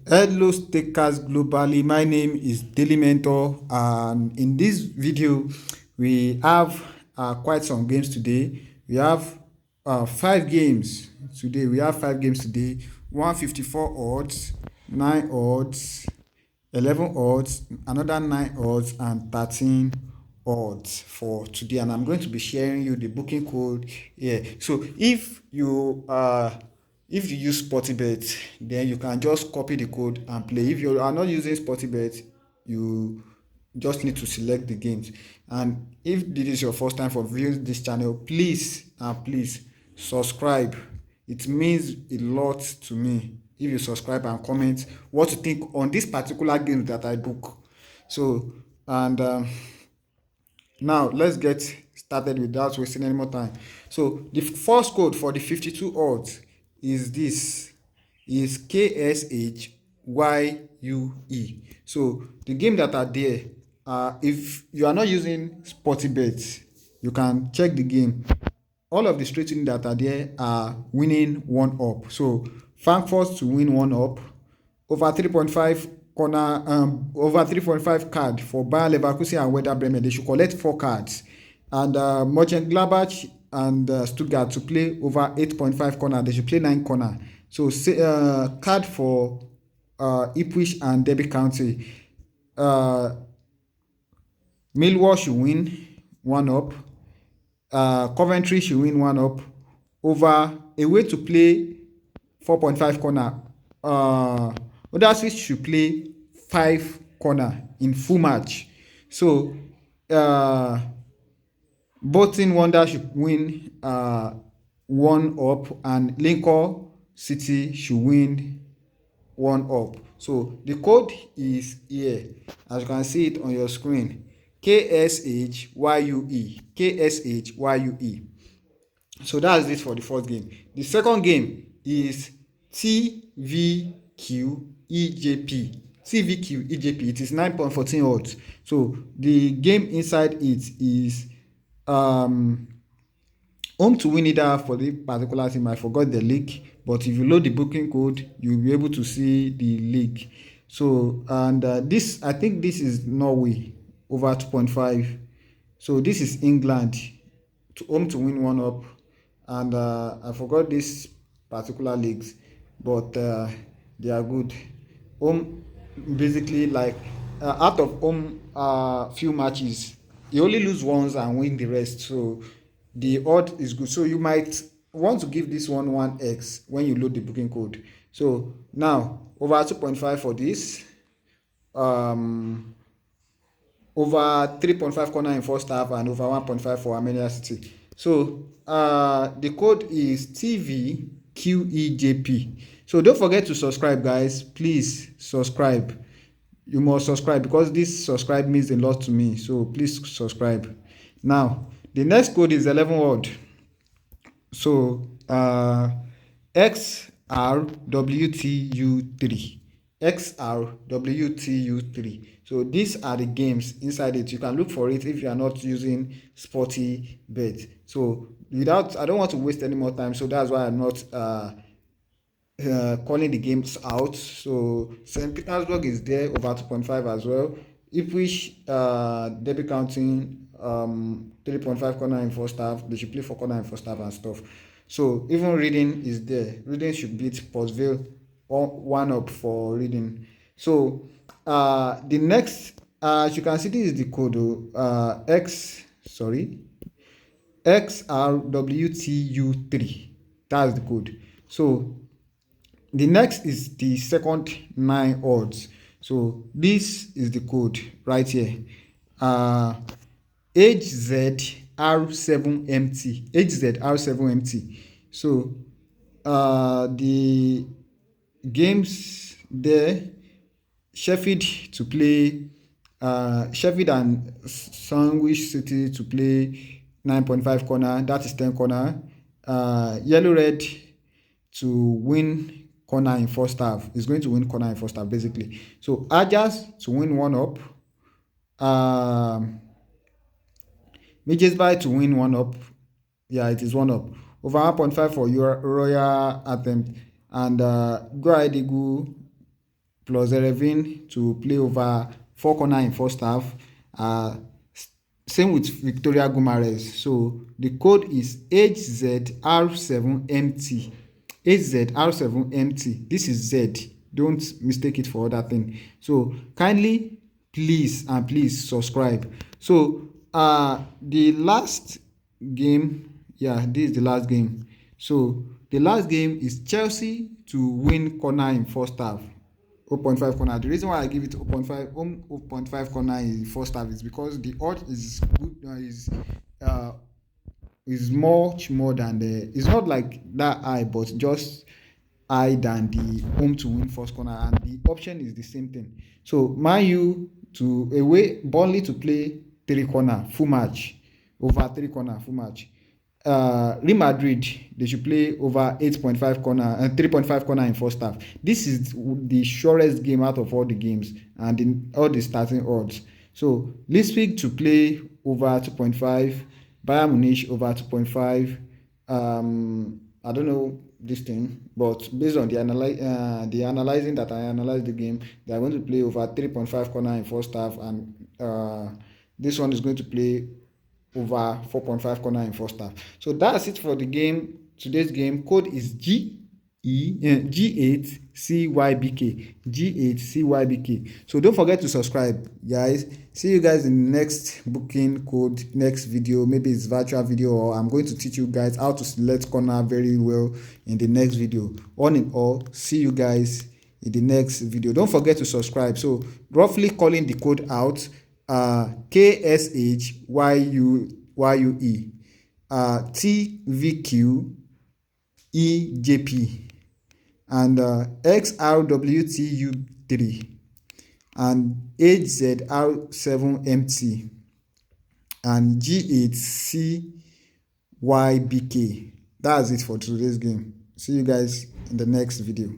Hello stakers globally, my name is Daily Mentor, and in this video we have quite some games today. We have 5 games today. 154 odds, 9 odds, 11 odds, another 9 odds, and 13 odds for today. And I'm going to be sharing you the booking code here. So if you use Sportybet, then you can just copy the code and play. If you are not using Sportybet, you just need to select the games. And if this is your first time for viewing this channel, please subscribe. It means a lot to me if you subscribe and comment what you think on this particular game that I book. So, and now let's get started without wasting any more time. So the first code for the 52 odds is this, is KSHYUE. So the game that are there, if you are not using Sportybet, you can check the game. All of the straight in that are there are winning one up. So Frankfurt to win one up, over 3.5 corner, over 3.5 card for Bayer Leverkusen and Werder Bremen. They should collect 4 cards. And Mönchengladbach and Stuttgart to play over 8.5 corner. They should play 9 corner. So card for Ipswich and Derby County. Millwall should win one up. Coventry should win one up. Over away to play 4.5 corner. Huddersfield should play 5 corner in full match. So Bolton Wanderers should win 1 up, and Lincoln City should win 1 up. So the code is here, as you can see it on your screen. KSHYUE. So that's it for the first game. The second game is TVQEJP. It is 9.14 odds. So the game inside it is home to win either for the particular team. I forgot the league, but if you load the booking code, you'll be able to see the league. So and this, I think this is Norway over 2.5. So this is England home to win one up, and I forgot this particular leagues, but they are good. Home, basically, like out of home few matches, you only lose once and win the rest. So the odd is good. So you might want to give this one 1x when you load the booking code. So now over 2.5 for this. Over 3.5 corner in first half and over 1.5 for Armenia City. So the code is TVQEJP. So don't forget to subscribe, guys. Please subscribe. You must subscribe because this subscribe means a lot to me. So please subscribe. Now the next code is 11 word. So XRWTU3. XRWTU3. So these are the games inside it. You can look for it if you are not using Sportybet. So I don't want to waste any more time. So that's why I'm not calling the games out. So St. Petersburg is there over 2.5 as well. Ipswich, Derby County, 3.5 corner in first half. They should play 4 corner in first half and stuff. So even Reading is there. Reading should beat Portsville 1 up for Reading. So the next, as you can see, this is the code XRWTU3. That's the code. So the next is the second 9 odds. So this is the code right here. HZR7MT. So the games there, Sheffield to play, Sheffield and Sandwich City to play 9.5 corner, that is 10 corner. Yellow Red to win corner in first half. Is going to win corner in first half basically. So Ajax to win 1 up. Midgesby to win 1 up. Yeah, it is 1 up. Over 1.5 for your Royal attempt. And Go plus 11 to play over 4 corner in first half. Same with Victoria Gumares. So the code is HZR7MT. HZR7MT. This is Z. Don't mistake it for other thing. So kindly, please subscribe. So the last game, yeah, this is the last game. So the last game is Chelsea to win corner in first half. 0.5 corner. The reason why I give it 0.5 corner in first half is because the odds is good, is much more than the. It's not like that high, but just high than the home to win first corner, and the option is the same thing. So Man U to away, Burnley to play 3 corner full match, over 3 corner full match. Real Madrid, they should play over 8.5 corner and 3.5 corner in first half. This is the surest game out of all the games and in all the starting odds. So Leipzig to play over 2.5, Bayern Munich over 2.5. I don't know this thing, but based on the analyzing that I analyzed the game, they are going to play over 3.5 corner in first half, and this one is going to play over 4.5 corner in first half. So that's it for the game. Today's game code is G8CYBK. G8CYBK. So don't forget to subscribe, guys. See you guys in the next booking code, next video. Maybe it's virtual video, or I'm going to teach you guys how to select corner very well in the next video. All in all, see you guys in the next video. Don't forget to subscribe. So roughly calling the code out, KSHYUE, TVQEJP, and XRWTU3, and HZR7MT, and G8CYBK. That's it for today's game. See you guys in the next video.